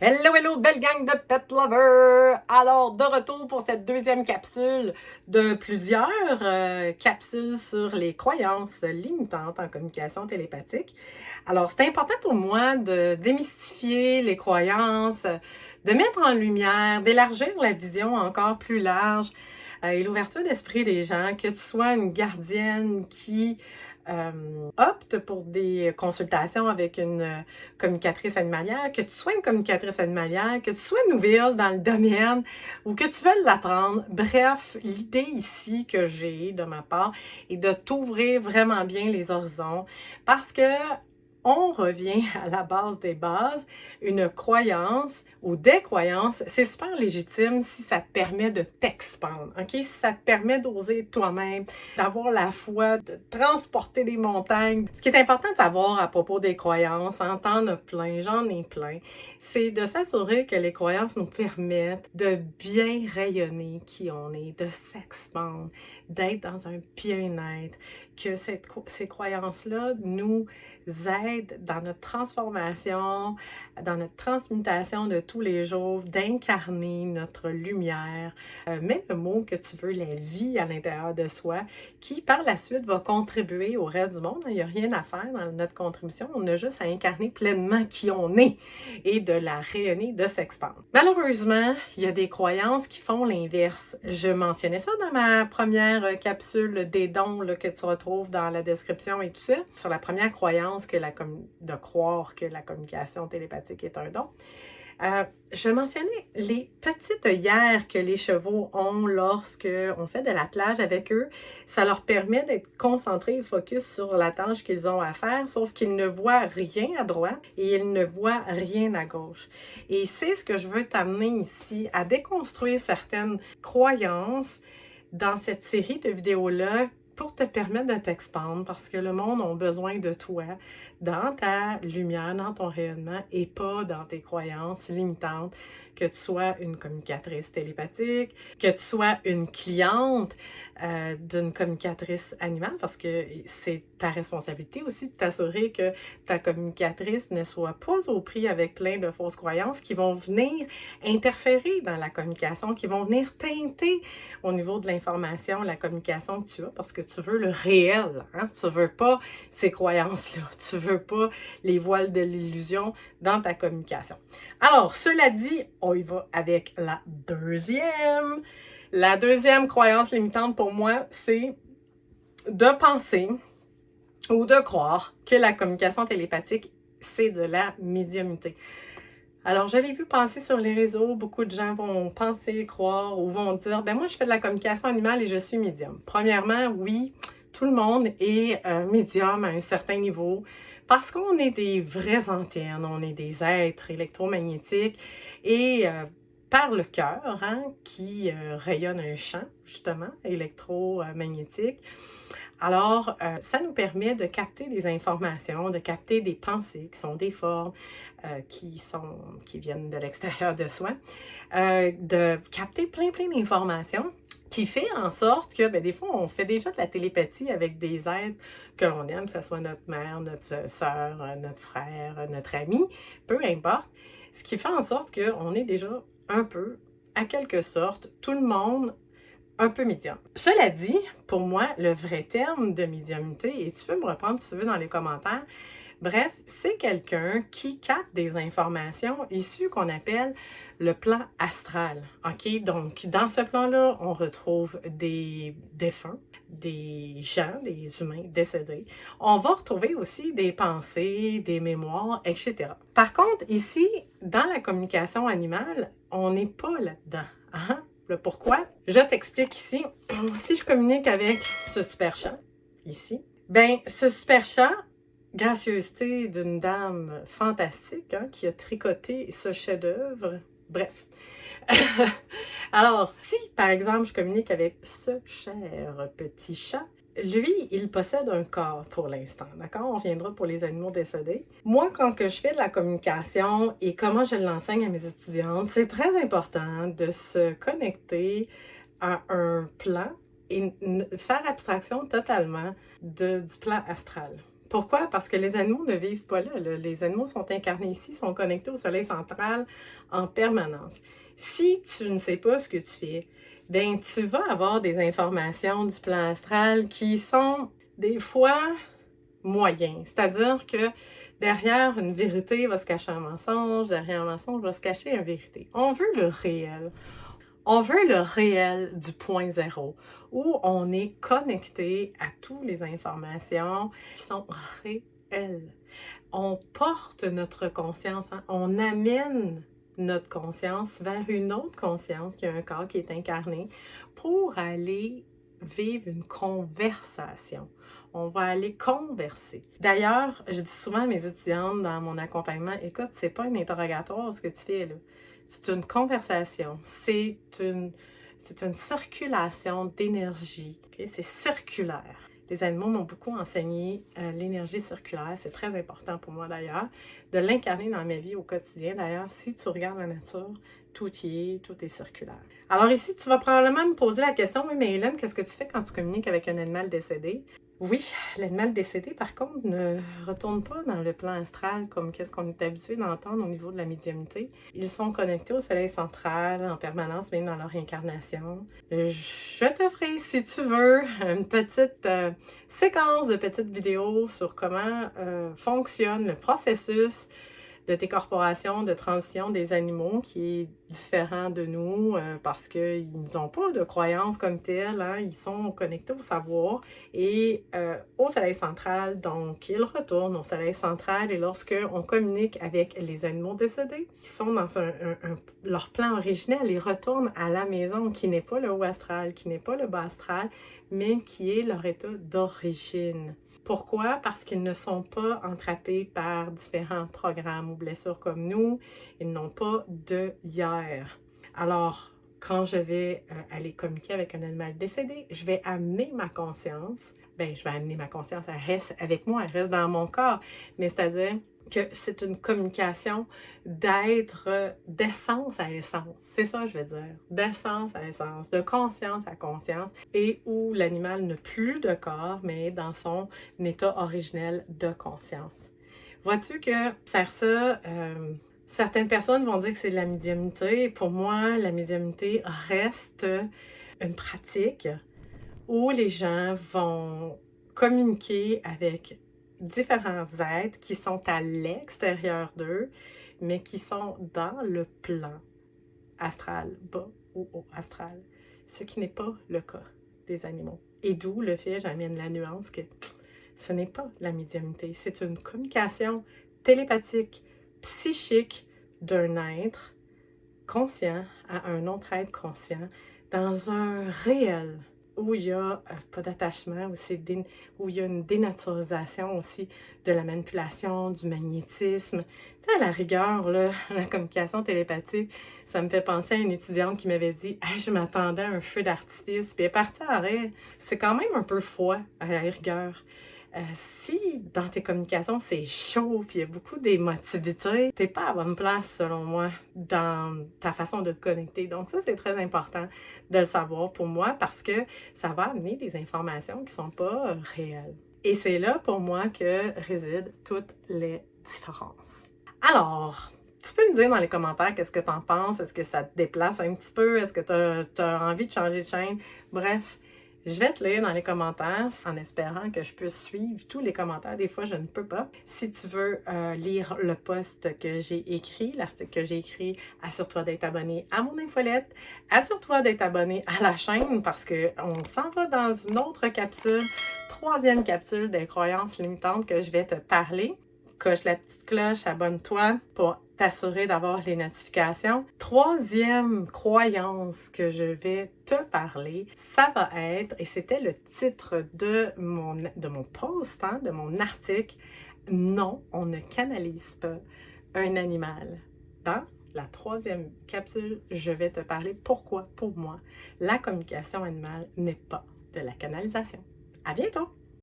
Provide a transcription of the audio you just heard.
Hello, hello, belle gang de pet lovers! Alors, de retour pour cette deuxième capsule de plusieurs capsules sur les croyances limitantes en communication télépathique. Alors, c'est important pour moi de démystifier les croyances, de mettre en lumière, d'élargir la vision encore plus large et l'ouverture d'esprit des gens, que tu sois une gardienne qui opte pour des consultations avec une communicatrice animalière, que tu sois une communicatrice animalière, que tu sois nouvelle dans le domaine ou que tu veuilles l'apprendre. Bref, l'idée ici que j'ai de ma part est de t'ouvrir vraiment bien les horizons parce que on revient à la base des bases, une croyance ou des croyances, c'est super légitime si ça te permet de t'expandre, ok? Si ça te permet d'oser toi-même, d'avoir la foi, de transporter des montagnes. Ce qui est important de savoir à propos des croyances, en t'en as plein, j'en ai plein, c'est de s'assurer que les croyances nous permettent de bien rayonner qui on est, de s'expandre, d'être dans un bien-être, que ces croyances-là nous aident dans notre transformation, dans notre transmutation de tous les jours, d'incarner notre lumière, mets le mot que tu veux, la vie à l'intérieur de soi, qui par la suite va contribuer au reste du monde. Il n'y a rien à faire dans notre contribution, on a juste à incarner pleinement qui on est et de la rayonner, de s'expandre. Malheureusement, il y a des croyances qui font l'inverse. Je mentionnais ça dans ma première capsule des dons là, que tu retrouves dans la description et tout ça, sur la première croyance de croire que la communication télépathique est un don. Je mentionnais les petites œillères que les chevaux ont lorsqu'on fait de l'attelage avec eux. Ça leur permet d'être concentrés et focus sur la tâche qu'ils ont à faire, sauf qu'ils ne voient rien à droite et ils ne voient rien à gauche. Et c'est ce que je veux t'amener ici, à déconstruire certaines croyances dans cette série de vidéos-là pour te permettre de t'expandre, parce que le monde a besoin de toi dans ta lumière, dans ton rayonnement et pas dans tes croyances limitantes, que tu sois une communicatrice télépathique, que tu sois une cliente d'une communicatrice animale, parce que c'est ta responsabilité aussi de t'assurer que ta communicatrice ne soit pas au prix avec plein de fausses croyances qui vont venir interférer dans la communication, qui vont venir teinter au niveau de l'information, la communication que tu as, parce que tu veux le réel, hein? Tu veux pas ces croyances-là, tu veux pas les voiles de l'illusion dans ta communication. Alors, cela dit, on y va avec la deuxième. La deuxième croyance limitante pour moi, c'est de penser ou de croire que la communication télépathique, c'est de la médiumnité. Alors, je l'ai vu passer sur les réseaux, beaucoup de gens vont penser, croire ou vont dire « ben moi, je fais de la communication animale et je suis médium ». Premièrement, oui, tout le monde est médium à un certain niveau parce qu'on est des vraies antennes, on est des êtres électromagnétiques et par le cœur, hein, qui rayonne un champ, justement, électromagnétique. Alors, ça nous permet de capter des informations, de capter des pensées qui sont des formes, qui viennent de l'extérieur de soi, de capter plein d'informations qui fait en sorte que, des fois, on fait déjà de la télépathie avec des êtres que l'on aime, que ce soit notre mère, notre soeur, notre frère, notre ami, peu importe. Ce qui fait en sorte qu'on est déjà un peu, à quelque sorte, tout le monde un peu médium. Cela dit, pour moi, le vrai terme de médiumnité, et tu peux me reprendre si tu veux dans les commentaires, bref, c'est quelqu'un qui capte des informations issues qu'on appelle le plan astral. OK? Donc, dans ce plan-là, on retrouve des défunts, des gens, des humains décédés. On va retrouver aussi des pensées, des mémoires, etc. Par contre, ici, dans la communication animale, on n'est pas là-dedans. Hein? Le pourquoi? Je t'explique ici. Si je communique avec ce super chat, ici, ce super chat, gracieuseté d'une dame fantastique, hein, qui a tricoté ce chef-d'œuvre. Bref. Alors, si par exemple je communique avec ce cher petit chat, lui, il possède un corps pour l'instant, d'accord? On reviendra pour les animaux décédés. Moi, quand que je fais de la communication et comment je l'enseigne à mes étudiantes, c'est très important de se connecter à un plan et faire abstraction totalement du plan astral. Pourquoi? Parce que les animaux ne vivent pas là, là. Les animaux sont incarnés ici, sont connectés au soleil central en permanence. Si tu ne sais pas ce que tu fais, ben tu vas avoir des informations du plan astral qui sont des fois moyens. C'est-à-dire que derrière une vérité va se cacher un mensonge, derrière un mensonge va se cacher une vérité. On veut le réel. On veut le réel du point zéro, où on est connecté à toutes les informations qui sont réelles. On porte notre conscience, hein? On amène notre conscience vers une autre conscience qui a un corps qui est incarné pour aller vivre une conversation. On va aller converser. D'ailleurs, je dis souvent à mes étudiantes dans mon accompagnement, écoute, c'est pas un interrogatoire ce que tu fais là. C'est une conversation, c'est une circulation d'énergie, okay? C'est circulaire. Les animaux m'ont beaucoup enseigné l'énergie circulaire, c'est très important pour moi d'ailleurs, de l'incarner dans ma vie au quotidien. D'ailleurs, si tu regardes la nature, tout y est, tout est circulaire. Alors ici, tu vas probablement me poser la question, oui, mais Hélène, qu'est-ce que tu fais quand tu communiques avec un animal décédé? Oui, l'animal décédé, par contre, ne retourne pas dans le plan astral comme qu'est-ce qu'on est habitué d'entendre au niveau de la médiumnité. Ils sont connectés au soleil central en permanence, même dans leur incarnation. Je te ferai, si tu veux, une petite séquence de petites vidéos sur comment fonctionne le processus de décorporation, de transition des animaux qui est différent de nous parce qu'ils n'ont pas de croyances comme telles, hein? Ils sont connectés au savoir et au soleil central, donc ils retournent au soleil central et lorsque on communique avec les animaux décédés, qui sont dans leur plan originel, ils retournent à la maison qui n'est pas le haut astral, qui n'est pas le bas astral, mais qui est leur état d'origine. Pourquoi? Parce qu'ils ne sont pas entrappés par différents programmes ou blessures comme nous. Ils n'ont pas de hier. Alors, quand je vais aller communiquer avec un animal décédé, je vais amener ma conscience. Bien, je vais amener ma conscience, elle reste avec moi, elle reste dans mon corps. Mais c'est-à-dire que c'est une communication d'être d'essence à essence. C'est ça que je veux dire. D'essence à essence, de conscience à conscience, et où l'animal n'a plus de corps, mais dans son état originel de conscience. Vois-tu que faire ça, certaines personnes vont dire que c'est de la médiumnité. Pour moi, la médiumnité reste une pratique où les gens vont communiquer avec différents êtres qui sont à l'extérieur d'eux, mais qui sont dans le plan astral, bas ou haut astral, ce qui n'est pas le cas des animaux. Et d'où le fait, j'amène la nuance, que ce n'est pas la médiumnité, c'est une communication télépathique, psychique d'un être conscient à un autre être conscient dans un réel où il n'y a pas d'attachement, où il y a une dénaturisation aussi de la manipulation, du magnétisme. Tu sais, à la rigueur, là, la communication télépathique, ça me fait penser à une étudiante qui m'avait dit hey, « je m'attendais à un feu d'artifice », puis elle est partie à arrêt. C'est quand même un peu froid, à la rigueur. Si dans tes communications c'est chaud puis il y a beaucoup d'émotivité, t'es pas à la bonne place selon moi dans ta façon de te connecter. Donc ça c'est très important de le savoir pour moi parce que ça va amener des informations qui sont pas réelles. Et c'est là pour moi que résident toutes les différences. Alors, tu peux me dire dans les commentaires qu'est-ce que tu en penses, est-ce que ça te déplace un petit peu, est-ce que tu as envie de changer de chaîne, bref. Je vais te lire dans les commentaires en espérant que je puisse suivre tous les commentaires. Des fois, je ne peux pas. Si tu veux lire le post que j'ai écrit, l'article que j'ai écrit, assure-toi d'être abonné à mon infolette. Assure-toi d'être abonné à la chaîne parce qu'on s'en va dans une autre capsule, troisième capsule des croyances limitantes que je vais te parler. Coche la petite cloche, abonne-toi pour t'assurer d'avoir les notifications. Troisième croyance que je vais te parler, ça va être, et c'était le titre de mon post, hein, de mon article, non, on ne canalise pas un animal. Dans la troisième capsule, je vais te parler pourquoi, pour moi, la communication animale n'est pas de la canalisation. À bientôt!